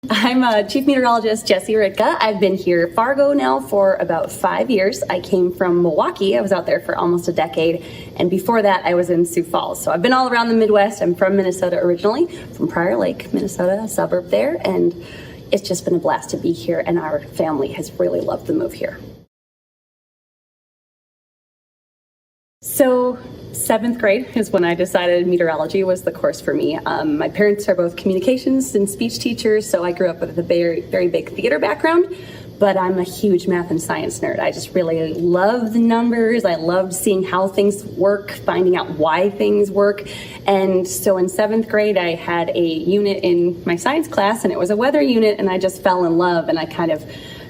I'm Chief Meteorologist Jessie Ritka. I've been here Fargo now for about 5 years. I came from Milwaukee. I was out there for almost a decade. And before that, I was in Sioux Falls. So I've been all around the Midwest. I'm from Minnesota originally, from Prior Lake, Minnesota, a suburb there. And it's just been a blast to be here. And our family has really loved the move here. So 7th grade is when I decided meteorology was the course for me. My parents are both communications and speech teachers, so I grew up with a very, very big theater background, but I'm a huge math and science nerd. I just really love the numbers. I loved seeing how things work, finding out why things work. And so in 7th grade, I had a unit in my science class, and it was a weather unit, and I just fell in love, and I kind of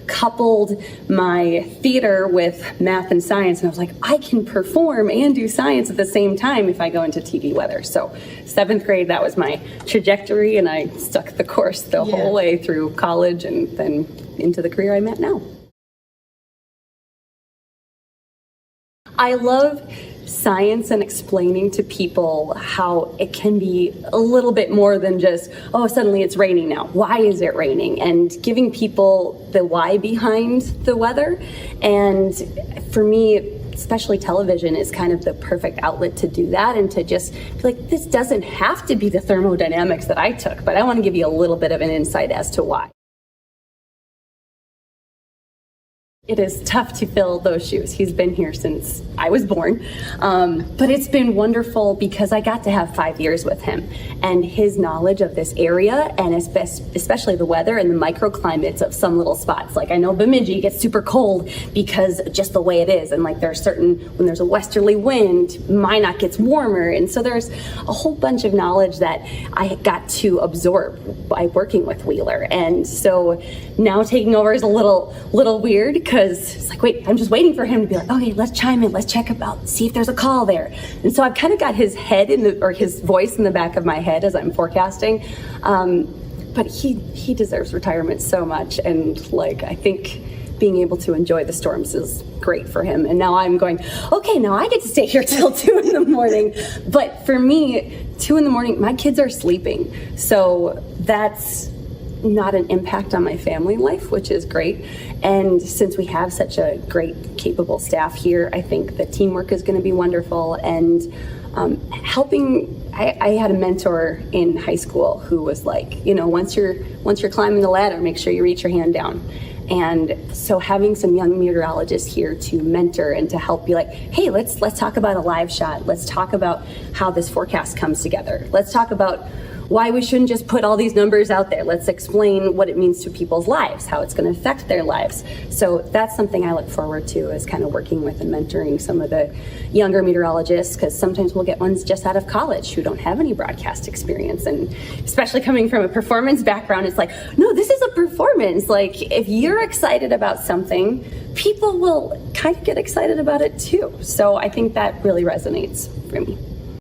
coupled my theater with math and science, and I was like, I can perform and do science at the same time if I go into TV weather. So 7th grade, that was my trajectory, and I stuck the course the whole way through college and then into the career I'm at now. I love science and explaining to people how it can be a little bit more than just, oh, suddenly it's raining now. Why is it raining? And giving people the why behind the weather. And for me, especially television is kind of the perfect outlet to do that and to just be like, this doesn't have to be the thermodynamics that I took, but I want to give you a little bit of an insight as to why. It is tough to fill those shoes. He's been here since I was born, but it's been wonderful because I got to have 5 years with him, and his knowledge of this area and especially the weather and the microclimates of some little spots. Like I know Bemidji gets super cold because just the way it is, and like there are certain, when there's a westerly wind, Minot gets warmer, and so there's a whole bunch of knowledge that I got to absorb by working with Wheeler. And so now taking over is a little weird because it's like, wait, I'm just waiting for him to be like, okay, let's chime in, let's check about, see if there's a call there. And so I've kind of got his head or his voice in the back of my head as I'm forecasting. But he deserves retirement so much. And like, I think being able to enjoy the storms is great for him. And now I'm going, okay, now I get to stay here till 2 in the morning. But for me, 2 in the morning, my kids are sleeping. So that's not an impact on my family life, which is great. And since we have such a great, capable staff here, I think the teamwork is going to be wonderful. And I had a mentor in high school who was like, you know, once you're climbing the ladder, make sure you reach your hand down. And so having some young meteorologists here to mentor and to help be like, hey, let's talk about a live shot. Let's talk about how this forecast comes together. Let's talk about why we shouldn't just put all these numbers out there. Let's explain what it means to people's lives, how it's going to affect their lives. So that's something I look forward to, is kind of working with and mentoring some of the younger meteorologists, because sometimes we'll get ones just out of college who don't have any broadcast experience. And especially coming from a performance background, it's like, no, this is a performance. Like, if you're excited about something, people will kind of get excited about it too. So I think that really resonates for me.